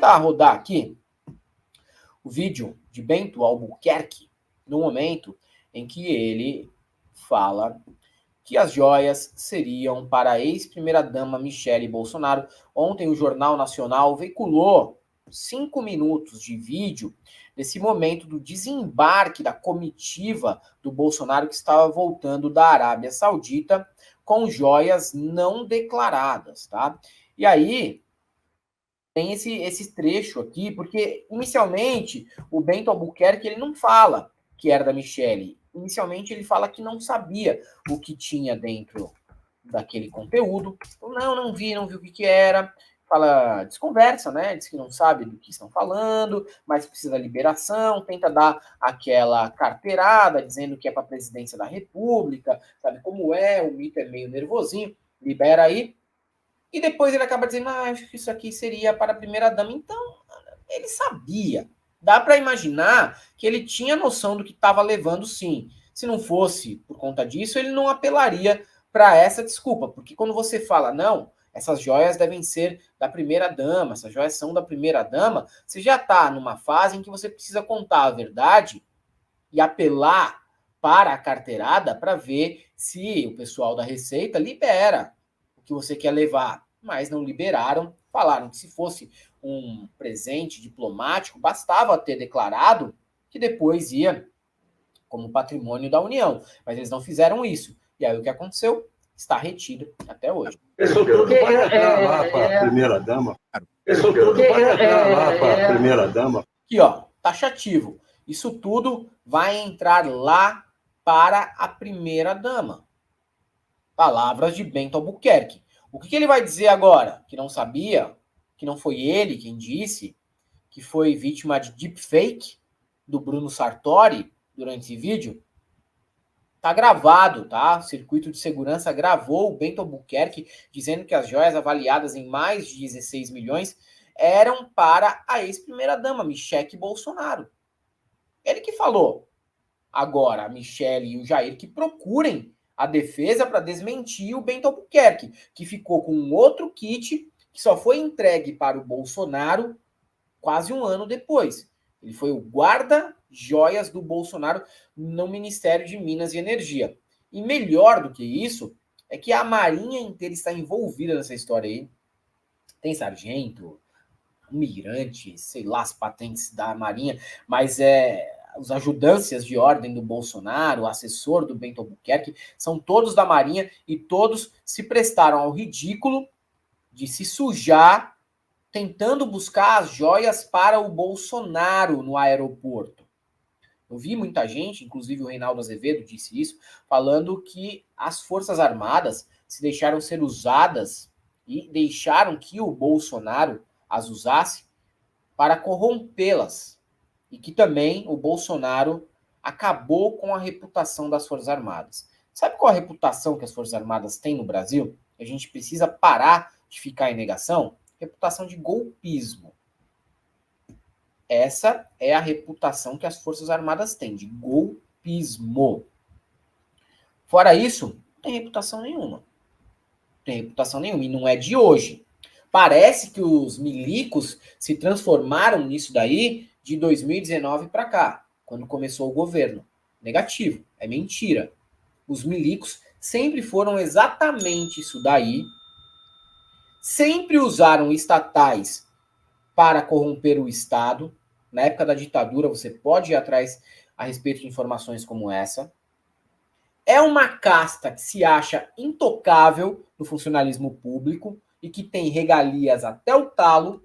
tentar rodar aqui o vídeo de Bento Albuquerque no momento em que ele fala que as joias seriam para a ex-primeira-dama Michele Bolsonaro. Ontem o Jornal Nacional veiculou 5 minutos de vídeo desse momento do desembarque da comitiva do Bolsonaro que estava voltando da Arábia Saudita com joias não declaradas, tá? E aí tem esse trecho aqui, porque inicialmente o Bento Albuquerque ele não fala que era da Michele. Inicialmente ele fala que não sabia o que tinha dentro daquele conteúdo. Não vi o que era. Fala, desconversa, né? Diz que não sabe do que estão falando, mas precisa da liberação, tenta dar aquela carteirada, dizendo que é para a presidência da República, sabe como é, o mito é meio nervosinho, libera aí. E depois ele acaba dizendo, acho que isso aqui seria para a primeira-dama. Então, ele sabia. Dá para imaginar que ele tinha noção do que estava levando, sim. Se não fosse por conta disso, ele não apelaria para essa desculpa. Porque quando você fala, não, essas joias devem ser da primeira-dama, essas joias são da primeira-dama, você já está numa fase em que você precisa contar a verdade e apelar para a carteirada para ver se o pessoal da Receita libera o que você quer levar. Mas não liberaram, falaram que se fosse um presente diplomático, bastava ter declarado que depois ia como patrimônio da União. Mas eles não fizeram isso. E aí o que aconteceu? Está retido até hoje. Isso tudo vai entrar lá para a primeira-dama. Isso tudo vai entrar lá para a primeira-dama. Aqui, ó, taxativo. Isso tudo vai entrar lá para a primeira-dama. Palavras de Bento Albuquerque. O que ele vai dizer agora? Que não sabia? Que não foi ele quem disse? Que foi vítima de deepfake do Bruno Sartori durante esse vídeo? Tá gravado, tá? O Circuito de Segurança gravou o Bento Albuquerque dizendo que as joias avaliadas em mais de 16 milhões eram para a ex-primeira-dama, Michele Bolsonaro. Ele que falou. Agora, a Michele e o Jair que procurem a defesa para desmentir o Bento Albuquerque, que ficou com um outro kit que só foi entregue para o Bolsonaro quase um ano depois. Ele foi o guarda-joias do Bolsonaro no Ministério de Minas e Energia. E melhor do que isso, é que a Marinha inteira está envolvida nessa história aí. Tem sargento, almirante, sei lá as patentes da Marinha, mas os ajudantes de ordem do Bolsonaro, o assessor do Bento Albuquerque, são todos da Marinha e todos se prestaram ao ridículo de se sujar tentando buscar as joias para o Bolsonaro no aeroporto. Eu vi muita gente, inclusive o Reinaldo Azevedo disse isso, falando que as Forças Armadas se deixaram ser usadas e deixaram que o Bolsonaro as usasse para corrompê-las. E que também o Bolsonaro acabou com a reputação das Forças Armadas. Sabe qual a reputação que as Forças Armadas têm no Brasil? A gente precisa parar de ficar em negação? Reputação de golpismo. Essa é a reputação que as Forças Armadas têm, de golpismo. Fora isso, não tem reputação nenhuma. Não tem reputação nenhuma, e não é de hoje. Parece que os milicos se transformaram nisso daí de 2019 para cá, quando começou o governo. Negativo, é mentira. Os milicos sempre foram exatamente isso daí, sempre usaram estatais para corromper o Estado. Na época da ditadura, você pode ir atrás a respeito de informações como essa. É uma casta que se acha intocável no funcionalismo público e que tem regalias até o talo,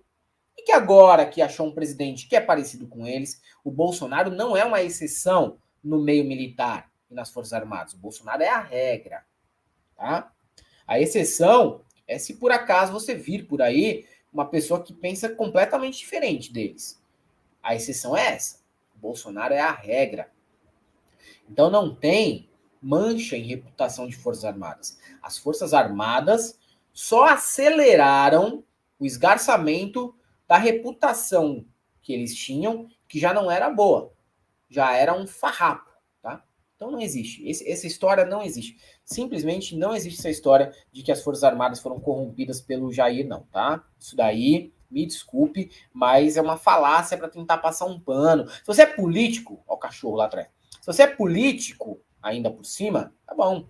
e que agora que achou um presidente que é parecido com eles, o Bolsonaro não é uma exceção no meio militar e nas Forças Armadas. O Bolsonaro é a regra. Tá? A exceção é se por acaso você vir por aí uma pessoa que pensa completamente diferente deles. A exceção é essa. O Bolsonaro é a regra. Então não tem mancha em reputação de Forças Armadas. As Forças Armadas só aceleraram o esgarçamento da reputação que eles tinham, que já não era boa. Já era um farrapo, tá? Então não existe. Essa história não existe. Simplesmente não existe essa história de que as Forças Armadas foram corrompidas pelo Jair, não, tá? Isso daí Me desculpe, mas é uma falácia para tentar passar um pano. Se você é político, ó o cachorro lá atrás. Se você é político, ainda por cima, tá bom.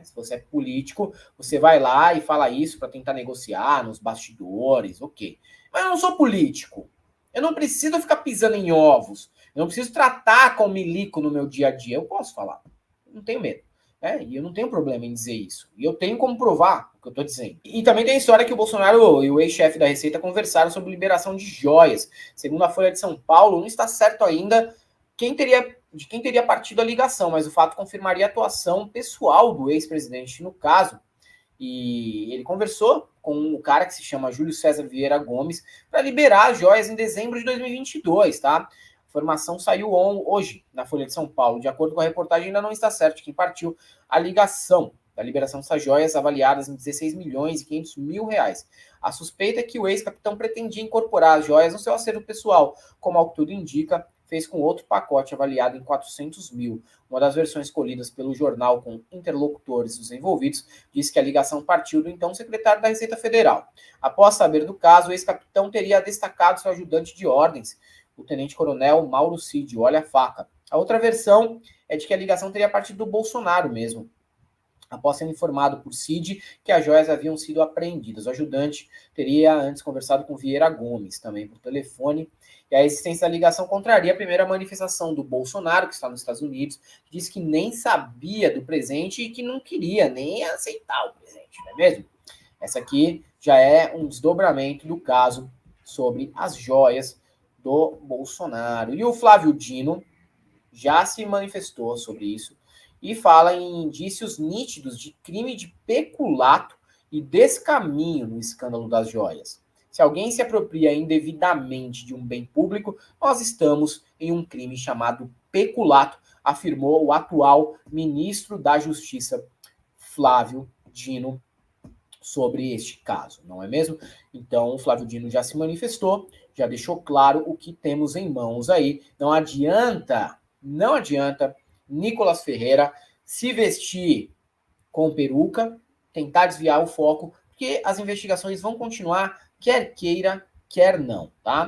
Se você é político, você vai lá e fala isso para tentar negociar nos bastidores, ok. Mas eu não sou político. Eu não preciso ficar pisando em ovos. Eu não preciso tratar com milico no meu dia a dia. Eu posso falar. Não tenho medo. E eu não tenho problema em dizer isso. E eu tenho como provar o que eu estou dizendo. E também tem a história que o Bolsonaro e o ex-chefe da Receita conversaram sobre liberação de joias. Segundo a Folha de São Paulo, não está certo ainda de quem teria partido a ligação, mas o fato confirmaria a atuação pessoal do ex-presidente no caso. E ele conversou com um cara que se chama Júlio César Vieira Gomes para liberar as joias em dezembro de 2022, tá? A informação saiu hoje na Folha de São Paulo. De acordo com a reportagem, ainda não está certo de quem partiu a ligação da liberação dessas joias avaliadas em 16 milhões e 500 mil reais. A suspeita é que o ex-capitão pretendia incorporar as joias no seu acervo pessoal, como ao que tudo indica, fez com outro pacote avaliado em 400 mil. Uma das versões escolhidas pelo jornal com interlocutores dos envolvidos diz que a ligação partiu do então secretário da Receita Federal. Após saber do caso, o ex-capitão teria destacado seu ajudante de ordens, o tenente-coronel Mauro Cid, olha a faca. A outra versão é de que a ligação teria partido do Bolsonaro mesmo, após ser informado por Cid que as joias haviam sido apreendidas. O ajudante teria antes conversado com Vieira Gomes, também por telefone, e a existência da ligação contraria a primeira manifestação do Bolsonaro, que está nos Estados Unidos, que disse que nem sabia do presente e que não queria nem aceitar o presente, não é mesmo? Essa aqui já é um desdobramento do caso sobre as joias do Bolsonaro. E o Flávio Dino já se manifestou sobre isso e fala em indícios nítidos de crime de peculato e descaminho no escândalo das joias. Se alguém se apropria indevidamente de um bem público, nós estamos em um crime chamado peculato, afirmou o atual ministro da Justiça, Flávio Dino, sobre este caso, não é mesmo? Então, o Flávio Dino já se manifestou, já deixou claro o que temos em mãos aí. Não adianta Nicolas Ferreira se vestir com peruca, tentar desviar o foco, porque as investigações vão continuar, quer queira, quer não, tá?